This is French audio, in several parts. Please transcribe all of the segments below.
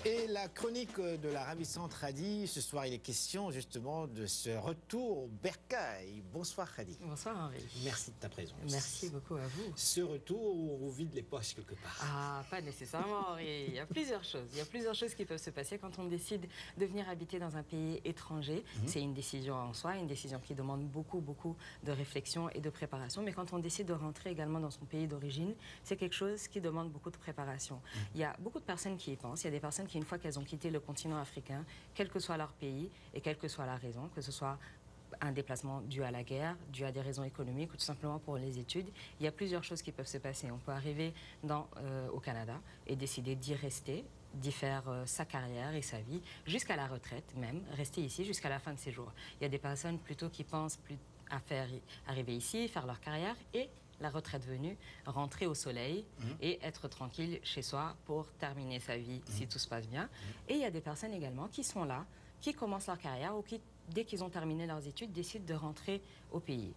Et la chronique de la ravissante Khady, ce soir il est question justement de ce retour au bercail. Bonsoir Khady. Bonsoir Henri. Merci de ta présence. Merci beaucoup à vous. Ce retour où on vous vide les poches quelque part. Ah, pas nécessairement Henri. Il y a plusieurs choses. Il y a plusieurs choses qui peuvent se passer quand on décide de venir habiter dans un pays étranger. C'est une décision en soi, une décision qui demande beaucoup de réflexion et de préparation. Mais quand on décide de rentrer également dans son pays d'origine, c'est quelque chose qui demande beaucoup de préparation. Il y a beaucoup de personnes qui y pensent. Il y a des personnes qui, une fois qu'elles ont quitté le continent africain, quel que soit leur pays et quelle que soit la raison, que ce soit un déplacement dû à la guerre, dû à des raisons économiques ou tout simplement pour les études, il y a plusieurs choses qui peuvent se passer. On peut arriver au Canada et décider d'y rester, d'y faire sa carrière et sa vie, jusqu'à la retraite même, rester ici jusqu'à la fin de ses jours. Il y a des personnes plutôt qui pensent à arriver ici, faire leur carrière et la retraite venue, rentrer au soleil et être tranquille chez soi pour terminer sa vie si tout se passe bien. Et il y a des personnes également qui sont là, qui commencent leur carrière ou qui, dès qu'ils ont terminé leurs études, décident de rentrer au pays.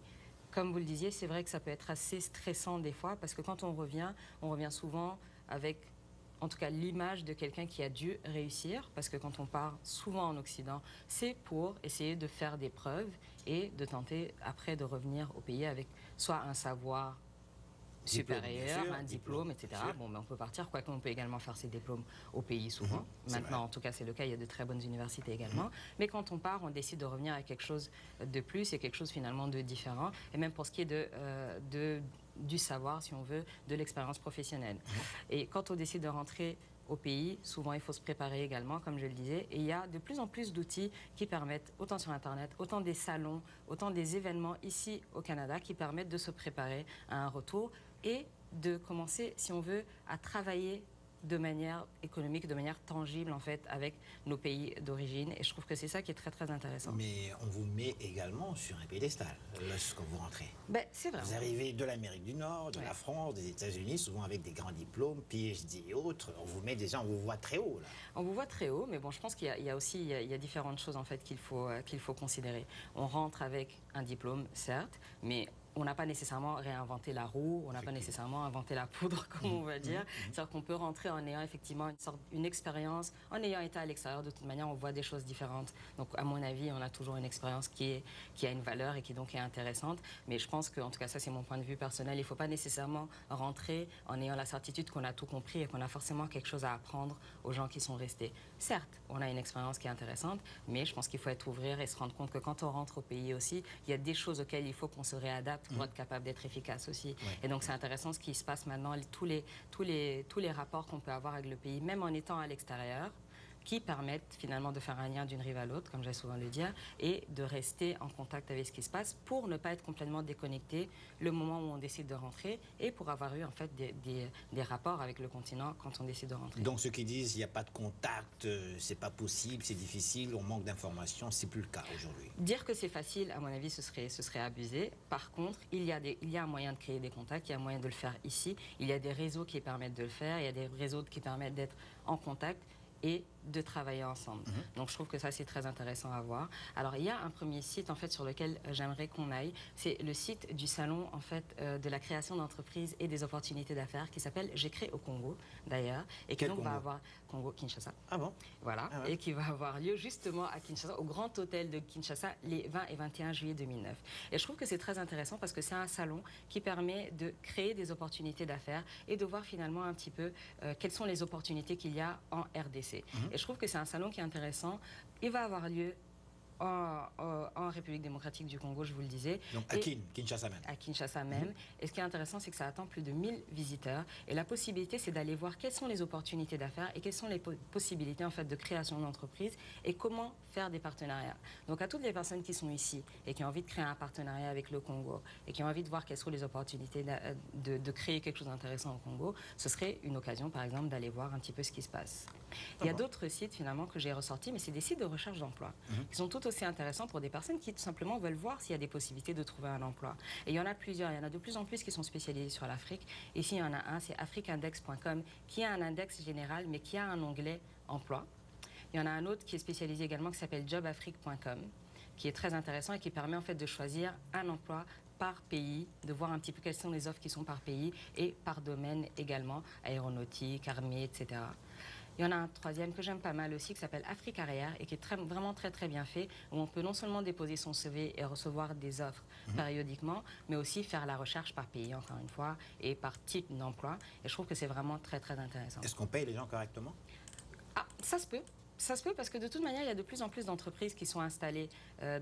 Comme vous le disiez, c'est vrai que ça peut être assez stressant des fois parce que quand on revient souvent avec, en tout cas, l'image de quelqu'un qui a dû réussir, parce que quand on part souvent en Occident, c'est pour essayer de faire des preuves et de tenter après de revenir au pays avec soit un savoir supérieur, un diplôme, etc. Bon, mais on peut partir, quoique on peut également faire ses diplômes au pays souvent. Maintenant, en tout cas, c'est le cas, il y a de très bonnes universités également. Mais quand on part, on décide de revenir à quelque chose de plus et quelque chose finalement de différent. Et même pour ce qui est du savoir, si on veut, de l'expérience professionnelle. Et quand on décide de rentrer au pays, souvent il faut se préparer également, comme je le disais, et il y a de plus en plus d'outils qui permettent, autant sur Internet, autant des salons, autant des événements ici au Canada qui permettent de se préparer à un retour et de commencer, si on veut, à travailler de manière économique, de manière tangible en fait avec nos pays d'origine et je trouve que c'est ça qui est très intéressant. Mais on vous met également sur un piédestal lorsque vous rentrez. Ben, c'est vrai. Vous arrivez de l'Amérique du Nord, de la France, des États-Unis, souvent avec des grands diplômes, PhD et autres. On vous met déjà, on vous voit très haut là. On vous voit très haut, mais bon, je pense qu'il y a aussi il y a différentes choses en fait qu'il faut considérer. On rentre avec un diplôme, certes, mais on n'a pas nécessairement réinventé la roue, on n'a pas nécessairement inventé la poudre, comme on va dire. C'est-à-dire qu'on peut rentrer en ayant effectivement une expérience, en ayant été à l'extérieur, de toute manière, on voit des choses différentes. Donc, à mon avis, on a toujours une expérience qui a une valeur et qui donc est intéressante. Mais je pense que, en tout cas, ça, c'est mon point de vue personnel. Il ne faut pas nécessairement rentrer en ayant la certitude qu'on a tout compris et qu'on a forcément quelque chose à apprendre aux gens qui sont restés. Certes, on a une expérience qui est intéressante, mais je pense qu'il faut être ouvert et se rendre compte que quand on rentre au pays aussi, il y a des choses auxquelles il faut qu'on se réadapte pour être capable d'être efficace aussi. Et donc c'est intéressant ce qui se passe maintenant, tous les rapports qu'on peut avoir avec le pays, même en étant à l'extérieur, qui permettent finalement de faire un lien d'une rive à l'autre, comme j'aime souvent le dire, et de rester en contact avec ce qui se passe pour ne pas être complètement déconnecté le moment où on décide de rentrer et pour avoir eu en fait des rapports avec le continent quand on décide de rentrer. Donc ceux qui disent il n'y a pas de contact, c'est pas possible, c'est difficile, on manque d'informations, c'est plus le cas aujourd'hui. Dire que c'est facile, à mon avis, ce serait abusé. Par contre, il y a un moyen de créer des contacts, il y a un moyen de le faire ici, il y a des réseaux qui permettent de le faire, il y a des réseaux qui permettent d'être en contact et de travailler ensemble. Donc je trouve que ça c'est très intéressant à voir. Alors il y a un premier site en fait sur lequel j'aimerais qu'on aille, c'est le site du salon en fait de la création d'entreprises et des opportunités d'affaires qui s'appelle J'ai créé au Congo d'ailleurs et qui donc va avoir Congo Kinshasa. Ah bon? Voilà, et qui va avoir lieu justement à Kinshasa au Grand Hôtel de Kinshasa les 20 et 21 juillet 2009. Et je trouve que c'est très intéressant parce que c'est un salon qui permet de créer des opportunités d'affaires et de voir finalement un petit peu quelles sont les opportunités qu'il y a en RDC. Et je trouve que c'est un salon qui est intéressant. Il va avoir lieu en République démocratique du Congo, je vous le disais. Donc à Kinshasa même. À Kinshasa même. Et ce qui est intéressant, c'est que ça attend plus de 1000 visiteurs. Et la possibilité, c'est d'aller voir quelles sont les opportunités d'affaires et quelles sont les possibilités en fait, de création d'entreprise et comment faire des partenariats. Donc à toutes les personnes qui sont ici et qui ont envie de créer un partenariat avec le Congo et qui ont envie de voir quelles sont les opportunités de créer quelque chose d'intéressant au Congo, ce serait une occasion, par exemple, d'aller voir un petit peu ce qui se passe. Il y a d'autres sites, finalement, que j'ai ressortis, mais c'est des sites de recherche d'emploi qui sont tout aussi intéressant pour des personnes qui tout simplement veulent voir s'il y a des possibilités de trouver un emploi. Et il y en a plusieurs, il y en a de plus en plus qui sont spécialisés sur l'Afrique. Ici, il y en a un, c'est africindex.com, qui a un index général, mais qui a un onglet emploi. Il y en a un autre qui est spécialisé également, qui s'appelle jobafrique.com, qui est très intéressant et qui permet en fait de choisir un emploi par pays, de voir un petit peu quelles sont les offres qui sont par pays et par domaine également, aéronautique, armée, etc. Il y en a un troisième que j'aime pas mal aussi, qui s'appelle Afrique Arrière et qui est vraiment très bien fait, où on peut non seulement déposer son CV et recevoir des offres périodiquement, mais aussi faire la recherche par pays, encore une fois, et par type d'emploi. Et je trouve que c'est vraiment très intéressant. Est-ce qu'on paye les gens correctement? Ah, ça se peut. Ça se peut parce que de toute manière, il y a de plus en plus d'entreprises qui sont installées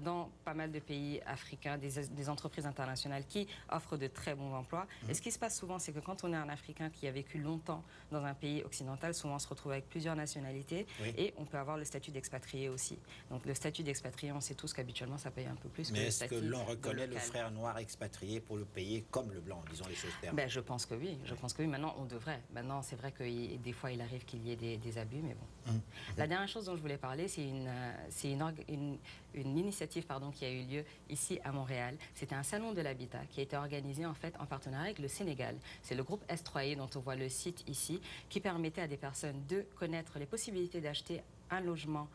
dans pas mal de pays africains, des entreprises internationales qui offrent de très bons emplois. Et ce qui se passe souvent, c'est que quand on est un Africain qui a vécu longtemps dans un pays occidental, souvent on se retrouve avec plusieurs nationalités et on peut avoir le statut d'expatrié aussi. Donc le statut d'expatrié, on sait tous qu'habituellement ça paye un peu plus. Mais est-ce que l'on reconnaît le frère noir expatrié pour le payer comme le blanc, disons les choses clairement? Ben, je pense que oui, je pense que oui. Maintenant, on devrait. Maintenant, c'est vrai que des fois, il arrive qu'il y ait des abus, mais bon. La dernière chose dont je voulais parler, c'est une initiative qui a eu lieu ici à Montréal. C'était un salon de l'habitat qui a été organisé en fait en partenariat avec le Sénégal. C'est le groupe S3I dont on voit le site ici, qui permettait à des personnes de connaître les possibilités d'acheter un logement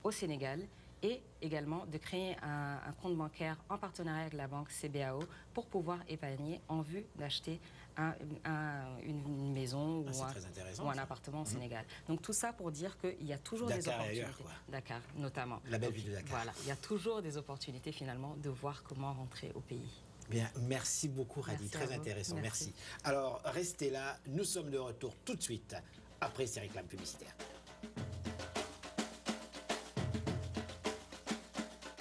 au Sénégal et également de créer un compte bancaire en partenariat avec la banque CBAO pour pouvoir épargner en vue d'acheter une maison ou un appartement au Sénégal. Donc tout ça pour dire qu'il y a toujours des opportunités. Ailleurs, quoi. Dakar notamment. La belle ville de Dakar. Voilà, il y a toujours des opportunités finalement de voir comment rentrer au pays. Bien, merci beaucoup Radi, très intéressant, merci. Alors restez là, nous sommes de retour tout de suite après ces réclames publicitaires.